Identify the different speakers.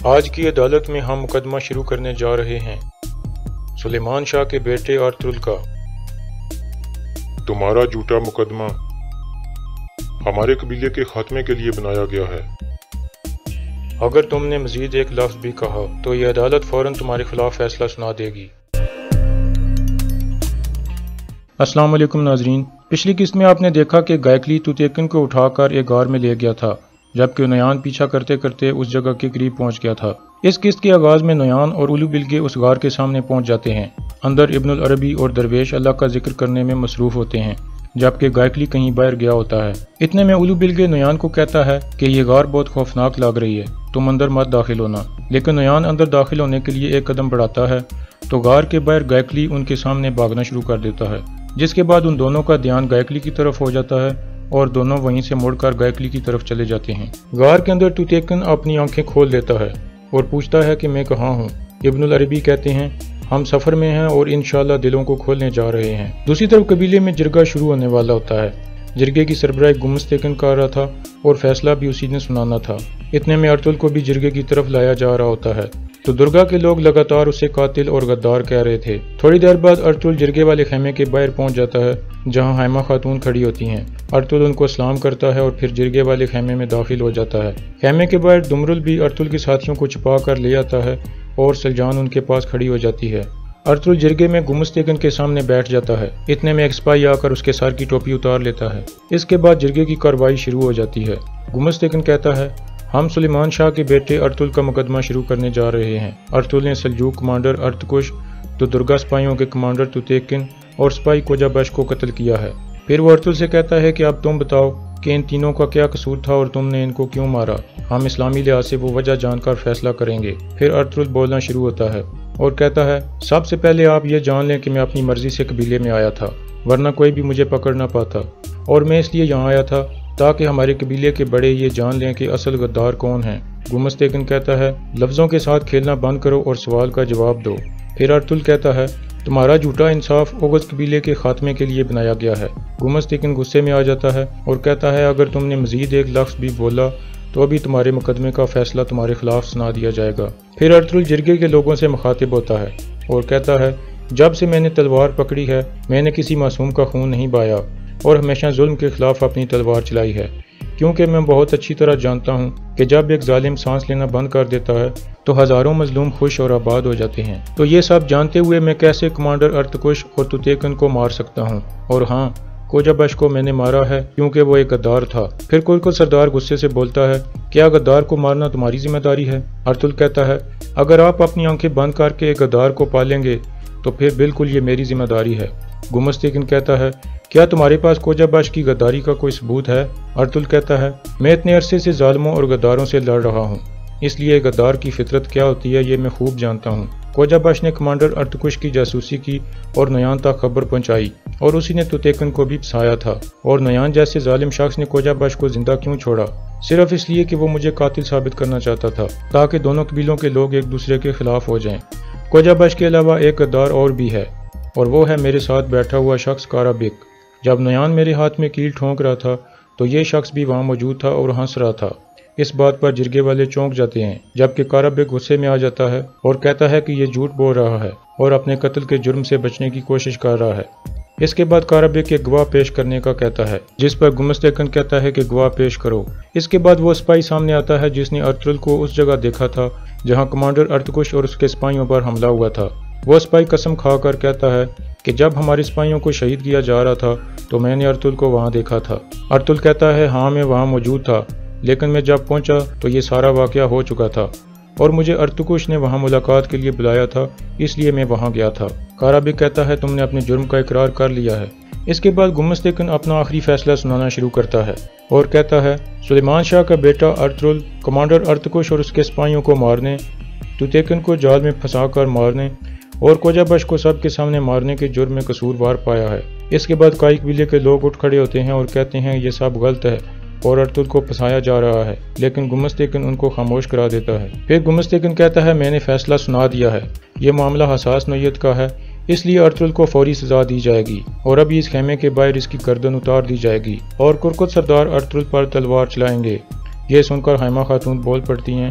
Speaker 1: آج کی عدالت میں ہم مقدمہ شروع کرنے جا رہے ہیں سلیمان شاہ کے بیٹے ارطغرل کا۔
Speaker 2: تمہارا جھوٹا مقدمہ ہمارے قبیلے کے خاتمے کے لیے بنایا گیا ہے۔
Speaker 1: اگر تم نے مزید ایک لفظ بھی کہا تو یہ عدالت فوراً تمہارے خلاف فیصلہ سنا دے گی۔ السلام علیکم ناظرین، پچھلی قسط میں آپ نے دیکھا کہ گائکلی توتیکن کو اٹھا کر ایک غار میں لے گیا تھا، جبکہ نیان پیچھا کرتے کرتے اس جگہ کے قریب پہنچ گیا تھا۔ اس قسط کے آغاز میں نیان اور اولو بلگے اس غار کے سامنے پہنچ جاتے ہیں۔ اندر ابن العربی اور درویش اللہ کا ذکر کرنے میں مصروف ہوتے ہیں، جبکہ گائکلی کہیں باہر گیا ہوتا ہے۔ اتنے میں اولو بلگے نیان کو کہتا ہے کہ یہ غار بہت خوفناک لگ رہی ہے، تم اندر مت داخل ہونا۔ لیکن نیان اندر داخل ہونے کے لیے ایک قدم بڑھاتا ہے تو غار کے باہر گائکلی ان کے سامنے بھاگنا شروع کر دیتا ہے، جس کے بعد ان دونوں کا دھیان گائکلی کی طرف ہو جاتا ہے اور دونوں وہیں سے مڑ کر گائکلی کی طرف چلے جاتے ہیں۔ غار کے اندر توتیکن اپنی آنکھیں کھول دیتا ہے اور پوچھتا ہے کہ میں کہاں ہوں۔ ابن العربی کہتے ہیں ہم سفر میں ہیں اور انشاءاللہ دلوں کو کھولنے جا رہے ہیں۔ دوسری طرف قبیلے میں جرگہ شروع ہونے والا ہوتا ہے۔ جرگے کی سربراہ گمستیکن کر رہا تھا اور فیصلہ بھی اسی نے سنانا تھا۔ اتنے میں ارطغرل کو بھی جرگے کی طرف لایا جا رہا ہوتا ہے تو درگا کے لوگ لگاتار اسے قاتل اور غدار کہہ رہے تھے۔ تھوڑی دیر بعد ارطغرل جرگے والے خیمے کے باہر پہنچ جاتا ہے جہاں حائمہ خاتون کھڑی ہوتی ہیں۔ ارطغرل ان کو سلام کرتا ہے اور پھر جرگے والے خیمے میں داخل ہو جاتا ہے۔ خیمے کے باہر دمرل بھی ارطغرل کے ساتھیوں کو چھپا کر لے آتا ہے اور سلجان ان کے پاس کھڑی ہو جاتی ہے۔ ارطغرل جرگے میں گمستیکن کے سامنے بیٹھ جاتا ہے۔ اتنے میں ایک سپاہی آ کر اس کے سر کی ٹوپی اتار لیتا ہے۔ اس کے بعد جرگے کی کارروائی شروع ہو جاتی ہے۔ گمستیکن کہتا ہے ہم سلیمان شاہ کے بیٹے ارطغرل کا مقدمہ شروع کرنے جا رہے ہیں۔ ارطغرل نے سلجوق کمانڈر ارتکش، تو درگا سپاہیوں کے کمانڈر توتیکن اور سپاہی کوجا بش کو قتل کیا ہے۔ پھر وہ ارطغرل سے کہتا ہے کہ اب تم بتاؤ کہ ان تینوں کا کیا قصور تھا اور تم نے ان کو کیوں مارا؟ ہم اسلامی لحاظ سے وہ وجہ جان کر فیصلہ کریں گے۔ پھر ارطغرل بولنا شروع ہوتا ہے اور کہتا ہے سب سے پہلے آپ یہ جان لیں کہ میں اپنی مرضی سے قبیلے میں آیا تھا، ورنہ کوئی بھی مجھے پکڑ نہ پاتا، اور میں اس لیے یہاں آیا تھا تاکہ ہمارے قبیلے کے بڑے یہ جان لیں کہ اصل غدار کون ہیں۔ گمستیکن کہتا ہے لفظوں کے ساتھ کھیلنا بند کرو اور سوال کا جواب دو۔ پھر ارطغرل کہتا ہے تمہارا جھوٹا انصاف اوغز قبیلے کے خاتمے کے لیے بنایا گیا ہے۔ گمستیکن غصے میں آ جاتا ہے اور کہتا ہے اگر تم نے مزید ایک لفظ بھی بولا تو ابھی تمہارے مقدمے کا فیصلہ تمہارے خلاف سنا دیا جائے گا۔ پھر ارطغرل جرگے کے لوگوں سے مخاطب ہوتا ہے اور کہتا ہے جب سے میں نے تلوار پکڑی ہے میں نے کسی معصوم کا خون نہیں بہایا اور ہمیشہ ظلم کے خلاف اپنی تلوار چلائی ہے، کیونکہ میں بہت اچھی طرح جانتا ہوں کہ جب ایک ظالم سانس لینا بند کر دیتا ہے تو ہزاروں مظلوم خوش اور آباد ہو جاتے ہیں۔ تو یہ سب جانتے ہوئے میں کیسے کمانڈر ارتکش اور توتیکن کو مار سکتا ہوں؟ اور ہاں، کوجا بش کو میں نے مارا ہے کیونکہ وہ ایک غدار تھا۔ پھر کوئی سردار غصے سے بولتا ہے کیا غدار کو مارنا تمہاری ذمہ داری ہے؟ ارطغرل کہتا ہے اگر آپ اپنی آنکھیں بند کر کے ایک غدار کو پالیں گے تو پھر بالکل یہ میری ذمہ داری ہے۔ گمستیکن کہتا ہے کیا تمہارے پاس کوجا بش کی غداری کا کوئی ثبوت ہے؟ ارطغرل کہتا ہے میں اتنے عرصے سے ظالموں اور غداروں سے لڑ رہا ہوں، اس لیے غدار کی فطرت کیا ہوتی ہے یہ میں خوب جانتا ہوں۔ کوجا بش نے کمانڈر ارتکش کی جاسوسی کی اور نیان تک خبر پہنچائی اور اسی نے توتیکن کو بھی پھنسایا تھا، اور نیان جیسے ظالم شخص نے کوجا بش کو زندہ کیوں چھوڑا؟ صرف اس لیے کہ وہ مجھے قاتل ثابت کرنا چاہتا تھا تاکہ دونوں قبیلوں کے لوگ ایک دوسرے کے خلاف ہو جائیں۔ کوجا بش کے علاوہ ایک غدار اور بھی ہے اور وہ ہے میرے ساتھ بیٹھا ہوا شخص کارا بیک۔ جب نیان میرے ہاتھ میں کیل ٹھونک رہا تھا تو یہ شخص بھی وہاں موجود تھا اور ہنس رہا تھا۔ اس بات پر جرگے والے چونک جاتے ہیں، جبکہ کارا بیک غصے میں آ جاتا ہے اور کہتا ہے کہ یہ جھوٹ بول رہا ہے اور اپنے قتل کے جرم سے بچنے کی کوشش کر رہا ہے۔ اس کے بعد کارا بیک ایک گواہ پیش کرنے کا کہتا ہے، جس پر گمستیکن کہتا ہے کہ گواہ پیش کرو۔ اس کے بعد وہ سپاہی سامنے آتا ہے جس نے ارطغرل کو اس جگہ دیکھا تھا جہاں کمانڈر ارتکش اور اس کے سپاہیوں پر حملہ ہوا تھا۔ وہ سپاہی قسم کھا کر کہتا ہے کہ جب ہمارے سپاہیوں کو شہید کیا جا رہا تھا تو میں نے ارطغرل کو وہاں دیکھا تھا۔ ارطغرل کہتا ہے ہاں میں وہاں موجود تھا، لیکن میں جب پہنچا تو یہ سارا واقعہ ہو چکا تھا اور مجھے ارتکش نے وہاں ملاقات کے لیے بلایا تھا، اس لیے میں وہاں گیا تھا۔ کارا بیک کہتا ہے تم نے اپنے جرم کا اقرار کر لیا ہے۔ اس کے بعد گمستیکن اپنا آخری فیصلہ سنانا شروع کرتا ہے اور کہتا ہے سلیمان شاہ کا بیٹا ارطغرل کمانڈر ارتکش اور اس کے سپاہیوں کو مارنے، توتیکن کو جال میں پھنسا کر مارنے اور کوجا بش کو سب کے سامنے مارنے کے جرم میں قصوروار پایا ہے۔ اس کے بعد کائی قبیلے کے لوگ اٹھ کھڑے ہوتے ہیں اور کہتے ہیں یہ سب غلط ہے اور ارطغرل کو پھنسایا جا رہا ہے، لیکن گمستیکن ان کو خاموش کرا دیتا ہے۔ پھر گمستیکن کہتا ہے میں نے فیصلہ سنا دیا ہے، یہ معاملہ حساس نوعیت کا ہے، اس لیے ارطغرل کو فوری سزا دی جائے گی اور ابھی اس خیمے کے باہر اس کی گردن اتار دی جائے گی اور کرکت سردار ارطغرل پر تلوار چلائیں گے۔ یہ سن کر حائمہ خاتون بول پڑتی ہیں